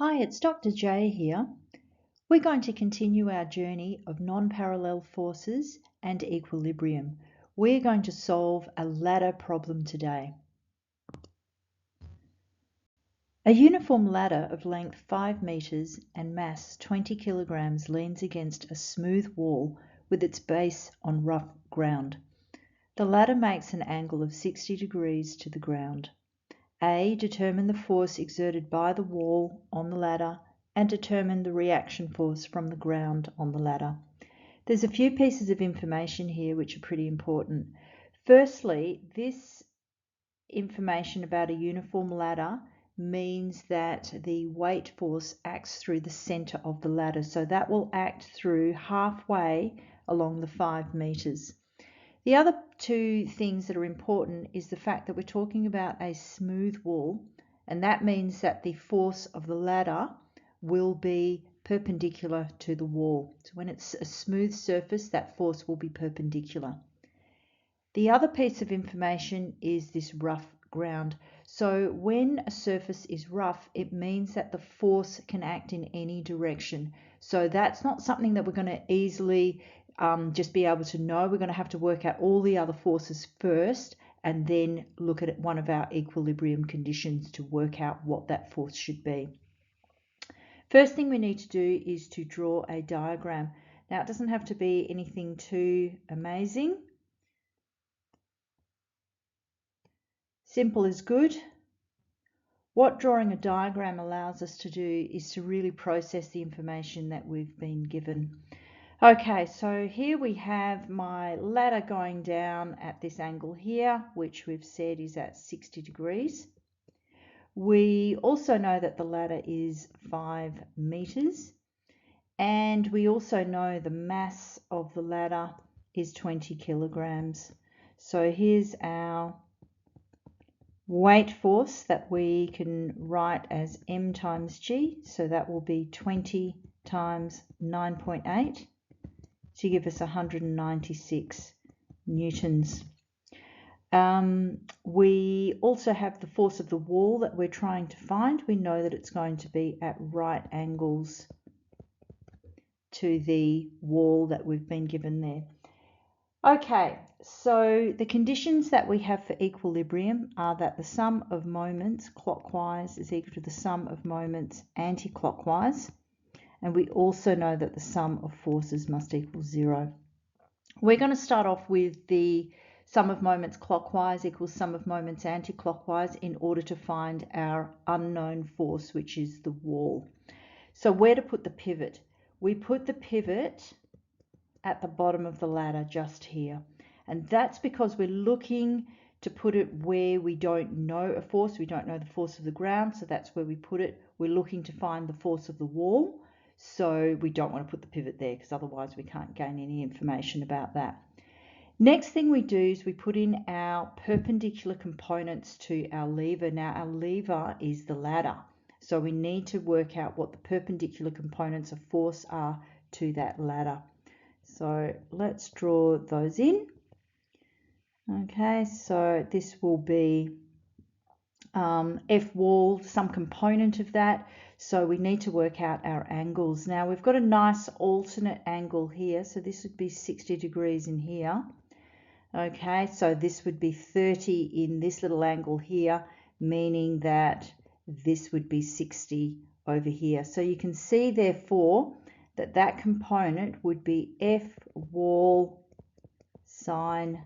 Hi, it's Dr. J here. We're going to continue our journey of non-parallel forces and equilibrium. We're going to solve a ladder problem today. A uniform ladder of length 5 meters and mass 20 kilograms leans against a smooth wall with its base on rough ground. The ladder makes an angle of 60 degrees to the ground. A. Determine the force exerted by the wall on the ladder and determine the reaction force from the ground on the ladder. There's a few pieces of information here which are pretty important. Firstly, this information about a uniform ladder means that the weight force acts through the center of the ladder. So that will act through halfway along the 5 meters. The other two things that are important is the fact that we're talking about a smooth wall, and that means that the force of the ladder will be perpendicular to the wall. So when it's a smooth surface, that force will be perpendicular. The other piece of information is this rough ground. So when a surface is rough, it means that the force can act in any direction. So that's not something that we're going to easily just be able to know. We're going to have to work out all the other forces first and then look at one of our equilibrium conditions to work out what that force should be. First thing we need to do is to draw a diagram. Now, it doesn't have to be anything too amazing. Simple is good. What drawing a diagram allows us to do is to really process the information that we've been given. Okay, so here we have my ladder going down at this angle here, which we've said is at 60 degrees. We also know that the ladder is 5 meters, and we also know the mass of the ladder is 20 kilograms. So here's our weight force that we can write as M times G, so that will be 20 times 9.8 to give us 196 newtons. We also have the force of the wall that we're trying to find. We know that it's going to be at right angles to the wall that we've been given there. Okay, so the conditions that we have for equilibrium are that the sum of moments clockwise is equal to the sum of moments anti-clockwise, and we also know that the sum of forces must equal 0. We're going to start off with the sum of moments clockwise equals sum of moments anti-clockwise in order to find our unknown force, which is the wall. So where to put the pivot? We put the pivot at the bottom of the ladder just here, and that's because we're looking to put it where we don't know a force. We don't know the force of the ground, so that's where we put it. We're looking to find the force of the wall, so we don't want to put the pivot there because otherwise we can't gain any information about that. Next thing we do is we put in our perpendicular components to our lever. Now our lever is the ladder, so we need to work out what the perpendicular components of force are to that ladder. So let's draw those in. Okay, so this will be F wall, some component of that. So we need to work out our angles. Now we've got a nice alternate angle here. So this would be 60 degrees in here. Okay, so this would be 30 in this little angle here, meaning that this would be 60 over here. So you can see therefore that that component would be F wall sine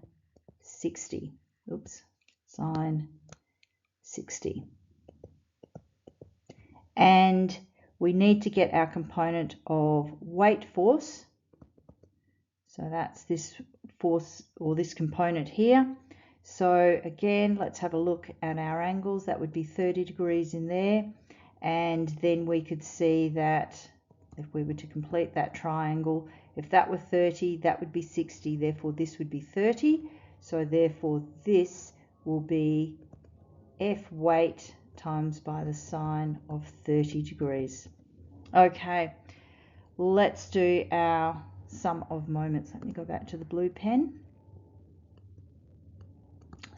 60. Oops, sine 60. And we need to get our component of weight force. So that's this force or this component here. So again, let's have a look at our angles. That would be 30 degrees in there. And then we could see that if we were to complete that triangle, if that were 30, that would be 60. Therefore, this would be 30. So therefore, this will be F weight times by the sine of 30 degrees. Okay, let's do our sum of moments. Let me go back to the blue pen.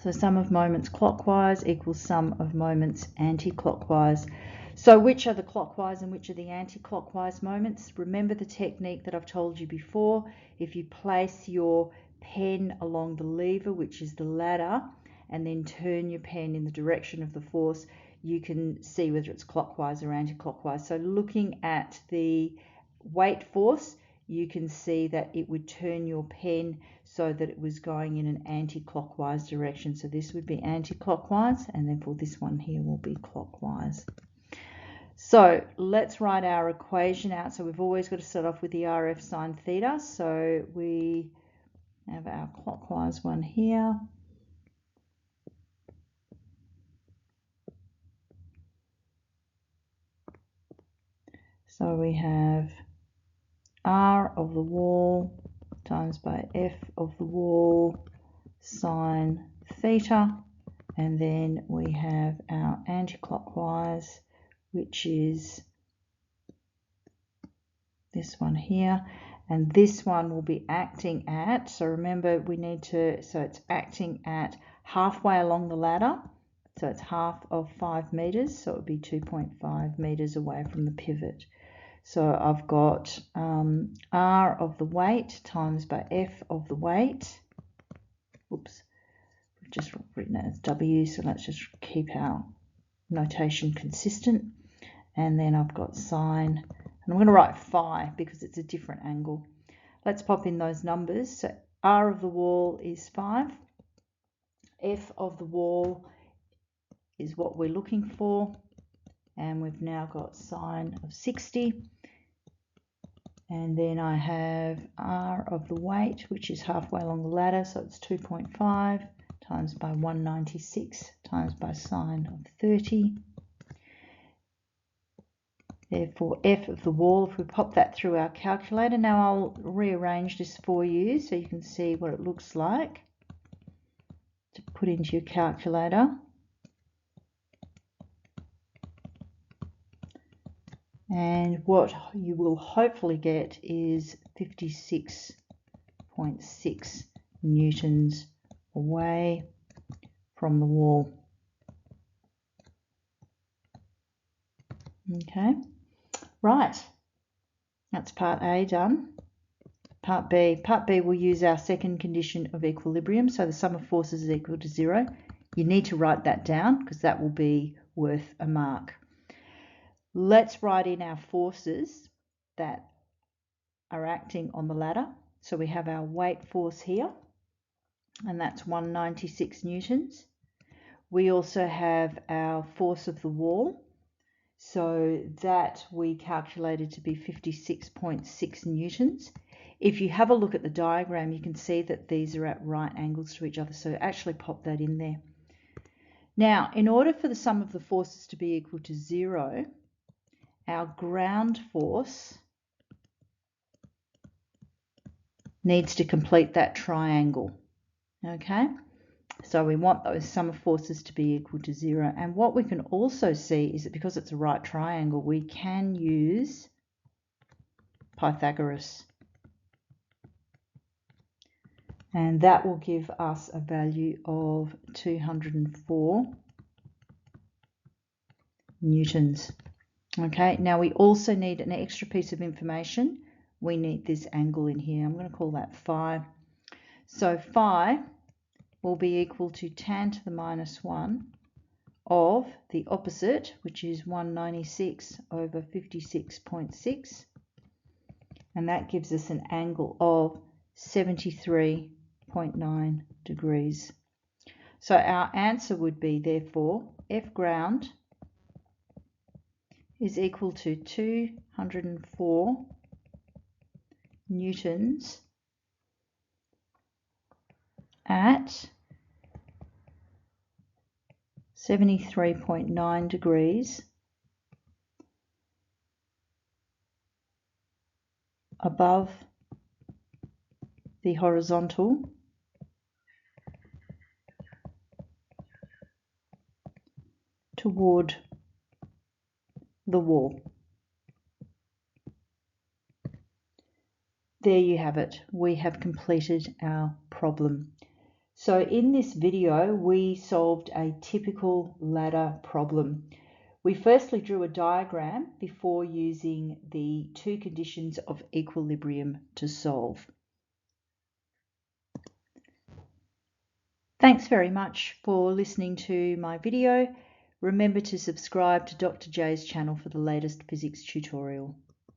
So sum of moments clockwise equals sum of moments anti-clockwise. So which are the clockwise and which are the anti-clockwise moments? Remember the technique that I've told you before. If you place your pen along the lever, which is the ladder, and then turn your pen in the direction of the force, you can see whether it's clockwise or anti-clockwise. So looking at the weight force, you can see that it would turn your pen so that it was going in an anti-clockwise direction. So this would be anti-clockwise, and then for this one here will be clockwise. So let's write our equation out. So we've always got to start off with the RF sine theta. So we have our clockwise one here. So we have R of the wall times by F of the wall sine theta, and then we have our anti-clockwise, which is this one here, and this one will be acting at, so remember we need to, so it's acting at halfway along the ladder, so it's half of 5 meters, so it would be 2.5 meters away from the pivot. So I've got R of the weight times by F of the weight. Oops, we've just written it as W, so let's just keep our notation consistent. And then I've got sine, and I'm going to write phi because it's a different angle. Let's pop in those numbers. So R of the wall is 5. F of the wall is what we're looking for. And we've now got sine of 60. And then I have R of the weight, which is halfway along the ladder, so it's 2.5 times by 196 times by sine of 30. Therefore, F of the wall, if we pop that through our calculator, now I'll rearrange this for you so you can see what it looks like to put into your calculator. And what you will hopefully get is 56.6 newtons away from the wall. Okay, right, that's part A done. Part B will use our second condition of equilibrium, so the sum of forces is equal to 0. You need to write that down because that will be worth a mark. Let's write in our forces that are acting on the ladder. So we have our weight force here, and that's 196 newtons. We also have our force of the wall, so that we calculated to be 56.6 newtons. If you have a look at the diagram, you can see that these are at right angles to each other, so actually pop that in there. Now, in order for the sum of the forces to be equal to 0, our ground force needs to complete that triangle. Okay, so we want those sum of forces to be equal to 0. And what we can also see is that because it's a right triangle, we can use Pythagoras. And that will give us a value of 204 newtons. Okay, now we also need an extra piece of information. We need this angle in here. I'm going to call that phi. So phi will be equal to tan to the minus 1 of the opposite, which is 196 over 56.6. And that gives us an angle of 73.9 degrees. So our answer would be, therefore, F ground is equal to 204 newtons at 73.9 degrees above the horizontal toward the wall. There you have it. We have completed our problem. So in this video, we solved a typical ladder problem. We firstly drew a diagram before using the two conditions of equilibrium to solve. Thanks very much for listening to my video. Remember to subscribe to Dr. J's channel for the latest physics tutorial.